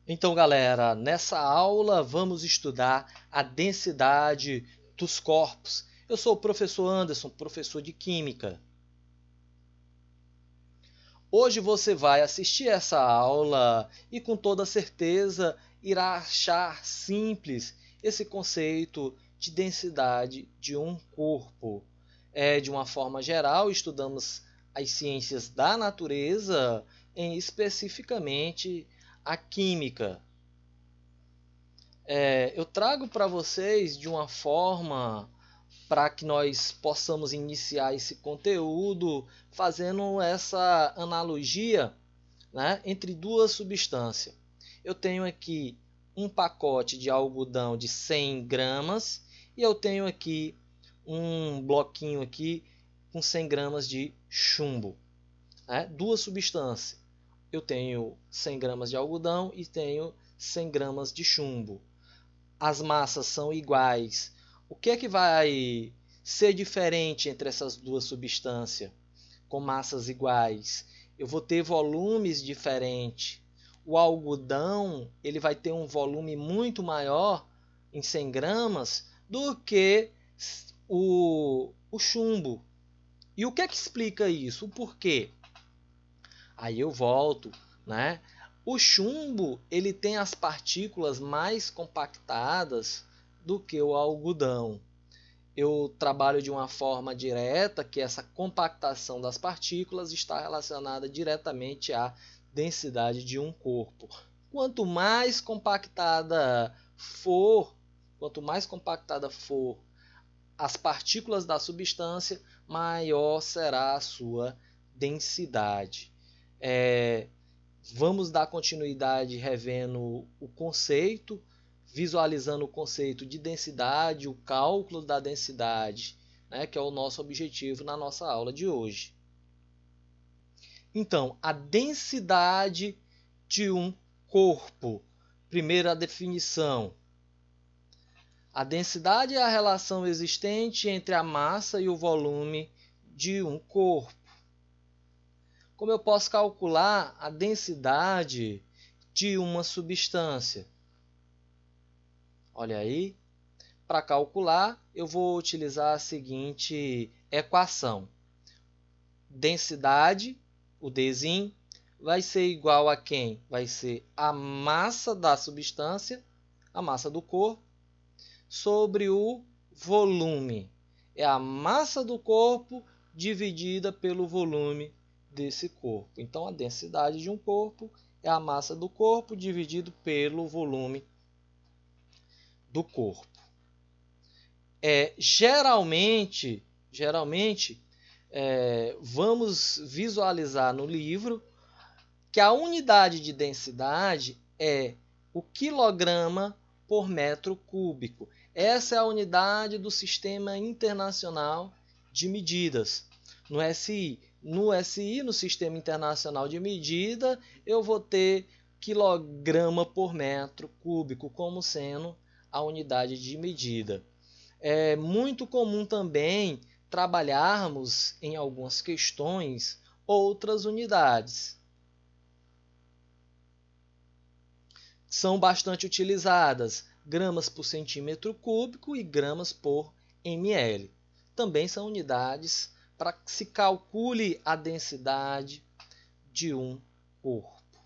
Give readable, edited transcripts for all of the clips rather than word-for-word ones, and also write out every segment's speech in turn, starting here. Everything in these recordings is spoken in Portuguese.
Então, galera, nessa aula vamos estudar a densidade dos corpos. Eu sou o professor Anderson, professor de Química. Hoje você vai assistir essa aula e com toda certeza irá achar simples esse conceito de densidade de um corpo. De uma forma geral, estudamos as ciências da natureza, especificamente a química. Eu trago para vocês de uma forma para que nós possamos iniciar esse conteúdo fazendo essa analogia, né, entre duas substâncias. Eu tenho aqui um pacote de algodão de 100 gramas e eu tenho aqui um bloquinho aqui com 100 gramas de chumbo. Né? Duas substâncias. Eu tenho 100 gramas de algodão e tenho 100 gramas de chumbo. As massas são iguais. O que é que vai ser diferente entre essas duas substâncias com massas iguais? Eu vou ter volumes diferentes. O algodão ele vai ter um volume muito maior em 100 gramas do que o chumbo. E o que é que explica isso? O porquê? Aí eu volto, né? O chumbo ele tem as partículas mais compactadas do que o algodão. Eu trabalho de uma forma direta que essa compactação das partículas está relacionada diretamente à densidade de um corpo. Quanto mais compactada for, quanto mais compactada for as partículas da substância, maior será a sua densidade. Vamos dar continuidade revendo o conceito, visualizando o conceito de densidade, o cálculo da densidade, né, que é o nosso objetivo na nossa aula de hoje. Então, a densidade de um corpo. Primeira definição. A densidade é a relação existente entre a massa e o volume de um corpo. Como eu posso calcular a densidade de uma substância? Olha aí, para calcular eu vou utilizar a seguinte equação. Densidade, o Dzinho, vai ser igual a quem? Vai ser a massa da substância, a massa do corpo, sobre o volume. É a massa do corpo dividida pelo volume desse corpo. Então, a densidade de um corpo é a massa do corpo dividido pelo volume do corpo. Geralmente vamos visualizar no livro que a unidade de densidade é o quilograma por metro cúbico. Essa é a unidade do Sistema Internacional de Medidas, no SI. No SI, no Sistema Internacional de Medida, eu vou ter quilograma por metro cúbico como sendo a unidade de medida. É muito comum também trabalharmos em algumas questões outras unidades. São bastante utilizadas gramas por centímetro cúbico e gramas por ml. Também são unidades para que se calcule a densidade de um corpo.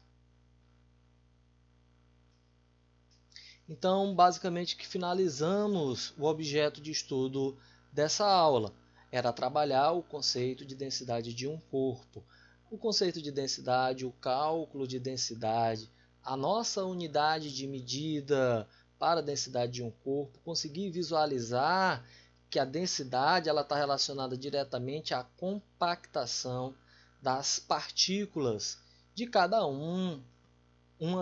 Então, basicamente, que finalizamos o objeto de estudo dessa aula. Era trabalhar o conceito de densidade de um corpo. O conceito de densidade, o cálculo de densidade, a nossa unidade de medida para a densidade de um corpo, conseguir visualizar que a densidade está relacionada diretamente à compactação das partículas de cada uma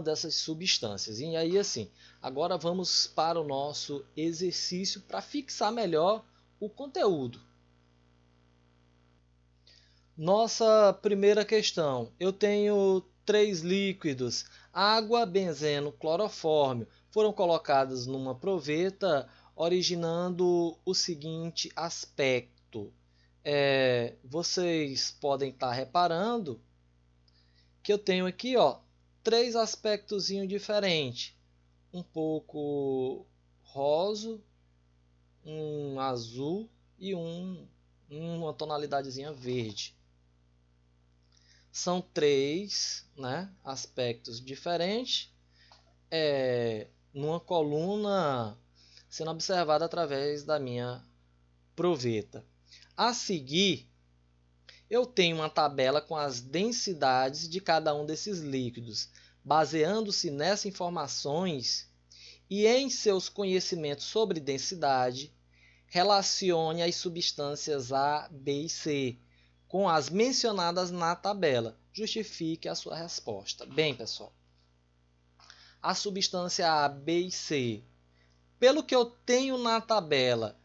dessas substâncias. E aí, assim, agora vamos para o nosso exercício para fixar melhor o conteúdo. Nossa primeira questão. Eu tenho 3 líquidos, água, benzeno, clorofórmio, foram colocados numa proveta, originando o seguinte aspecto. Vocês podem estar reparando que eu tenho aqui, três aspectos diferentes. Um pouco rosa, um azul e uma tonalidadezinha verde. São três, né, aspectos diferentes numa coluna sendo observada através da minha proveta. A seguir, eu tenho uma tabela com as densidades de cada um desses líquidos. Baseando-se nessas informações e em seus conhecimentos sobre densidade, relacione as substâncias A, B e C com as mencionadas na tabela. Justifique a sua resposta. Bem, pessoal, a substância A, B e C, pelo que eu tenho na tabela,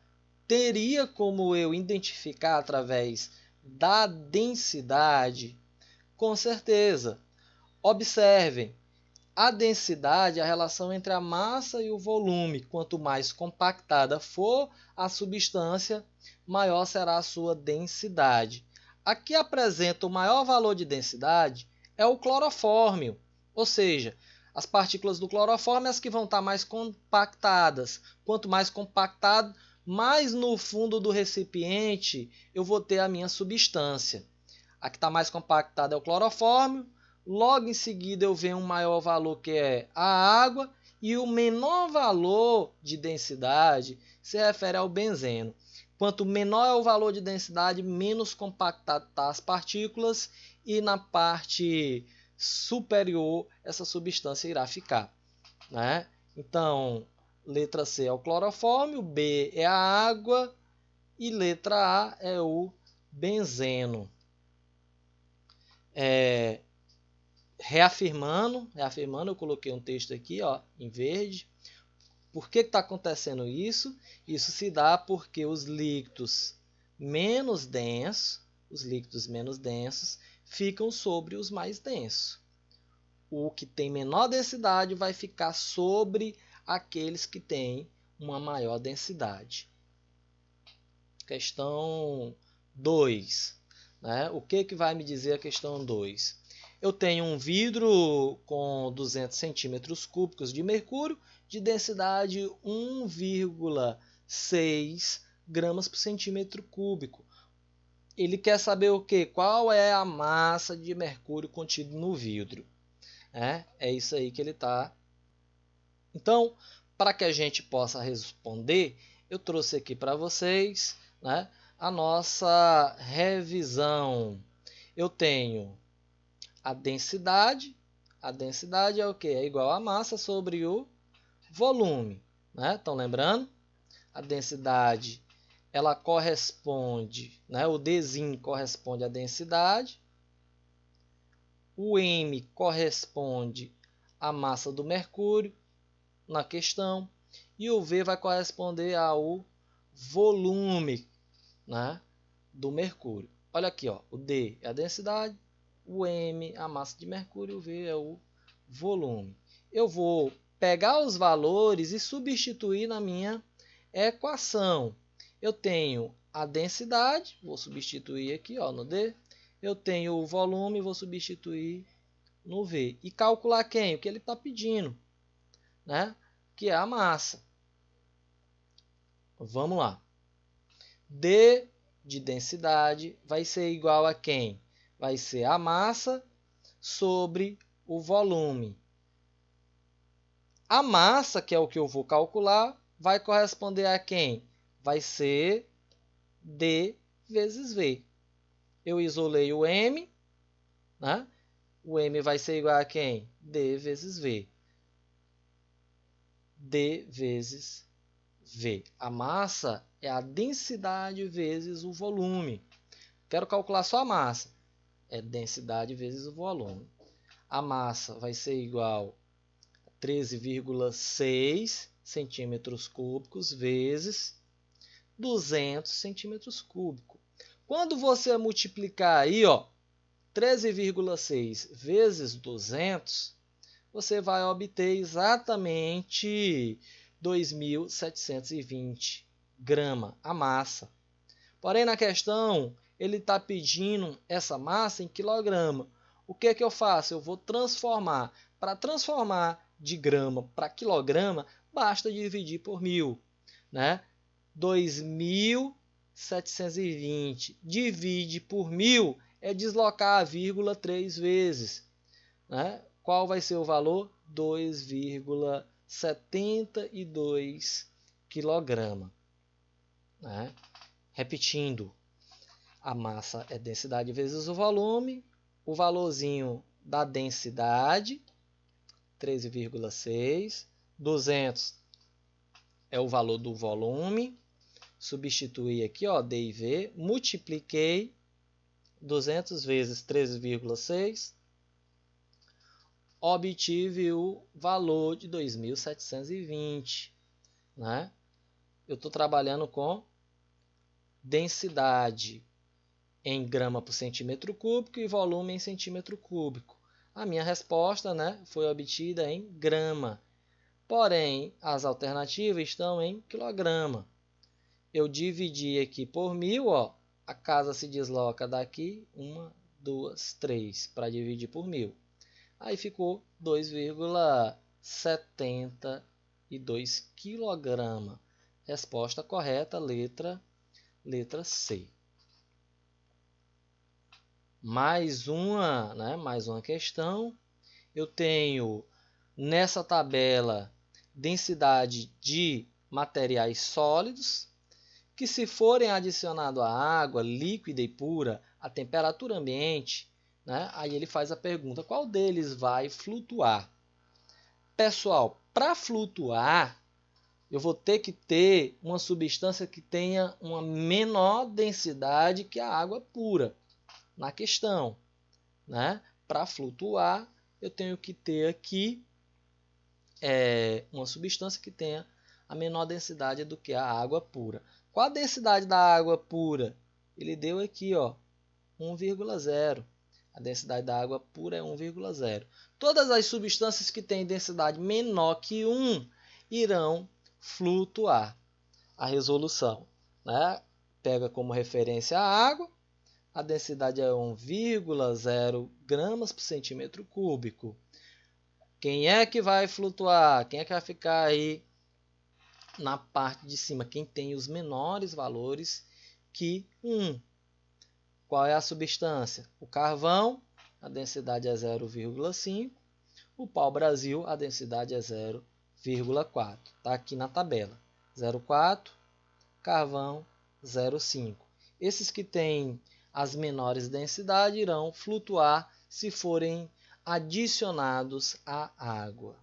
teria como eu identificar através da densidade? Com certeza. Observem, a densidade é a relação entre a massa e o volume. Quanto mais compactada for a substância, maior será a sua densidade. Aqui apresenta o maior valor de densidade é o clorofórmio, ou seja, as partículas do clorofórmio as que vão estar mais compactadas. Quanto mais compactado, mais no fundo do recipiente eu vou ter a minha substância. A que está mais compactada é o clorofórmio. Logo em seguida eu venho um maior valor que é a água e o menor valor de densidade se refere ao benzeno. Quanto menor é o valor de densidade, menos compactado estão as partículas e na parte superior essa substância irá ficar, né? Então, letra C é o clorofórmio, B é a água e letra A é o benzeno. Reafirmando, eu coloquei um texto aqui, ó, em verde. Por que está acontecendo isso? Isso se dá porque os líquidos menos densos ficam sobre os mais densos. O que tem menor densidade vai ficar sobre aqueles que têm uma maior densidade. Questão 2. Né? O que vai me dizer a questão 2? Eu tenho um vidro com 200 centímetros cúbicos de mercúrio, de densidade 1,6 gramas por centímetro cúbico. Ele quer saber o quê? Qual é a massa de mercúrio contido no vidro? É isso aí que ele está. Então, para que a gente possa responder, eu trouxe aqui para vocês, né, a nossa revisão. Eu tenho a densidade. A densidade é o quê? É igual a massa sobre o volume. Né? Estão lembrando? A densidade ela corresponde, né? O Dzinho corresponde à densidade. O M corresponde à massa do mercúrio na questão. E o V vai corresponder ao volume, né, do mercúrio. Olha aqui, ó, o D é a densidade, o M a massa de mercúrio, o V é o volume. Eu vou pegar os valores e substituir na minha equação. Eu tenho a densidade, vou substituir aqui, ó, no D. Eu tenho o volume, vou substituir no V. E calcular quem? O que ele está pedindo, né? Que é a massa. Vamos lá. D de densidade vai ser igual a quem? Vai ser a massa sobre o volume. A massa, que é o que eu vou calcular, vai corresponder a quem? Vai ser D vezes V. Eu isolei o M, né? O M vai ser igual a quem? D vezes V. D vezes V. A massa é a densidade vezes o volume. Quero calcular só a massa. É densidade vezes o volume. A massa vai ser igual a 13,6 centímetros cúbicos vezes 200 centímetros cúbicos. Quando você multiplicar aí, ó, 13,6 vezes 200, você vai obter exatamente 2.720 gramas a massa. Porém, na questão, ele está pedindo essa massa em quilograma. O que eu faço? Eu vou transformar Para transformar de grama para quilograma, basta dividir por 1000, né? 2.720 divide por 1000 é deslocar a vírgula 3 vezes, né? Qual vai ser o valor? 2,72 kg, né? Repetindo, a massa é densidade vezes o volume, o valorzinho da densidade, 13,6, 200 é o valor do volume, substituí aqui, ó, D e V, multipliquei 200 vezes 13,6, obtive o valor de 2.720, né? Eu estou trabalhando com densidade em grama por centímetro cúbico e volume em centímetro cúbico. A minha resposta, né, foi obtida em grama, porém as alternativas estão em quilograma. Eu dividi aqui por 1000, ó, a casa se desloca daqui 1, 2, 3 para dividir por 1000. Aí ficou 2,72 kg. Resposta correta, letra C. Mais uma questão. Eu tenho nessa tabela densidade de materiais sólidos que, se forem adicionados à água líquida e pura a temperatura ambiente, né, aí ele faz a pergunta: qual deles vai flutuar? Pessoal, para flutuar, eu vou ter que ter uma substância que tenha uma menor densidade que a água pura. Na questão, né? Para flutuar, eu tenho que ter aqui uma substância que tenha a menor densidade do que a água pura. Qual a densidade da água pura? Ele deu aqui, ó, 1,0. A densidade da água pura é 1,0. Todas as substâncias que têm densidade menor que 1 irão flutuar. A resolução, né? Pega como referência a água. A densidade é 1,0 gramas por centímetro cúbico. Quem é que vai flutuar? Quem é que vai ficar aí na parte de cima? Quem tem os menores valores que 1. Qual é a substância? O carvão, a densidade é 0,5. O pau-brasil, a densidade é 0,4. Está aqui na tabela. 0,4, carvão 0,5. Esses que têm as menores densidades irão flutuar se forem adicionados à água.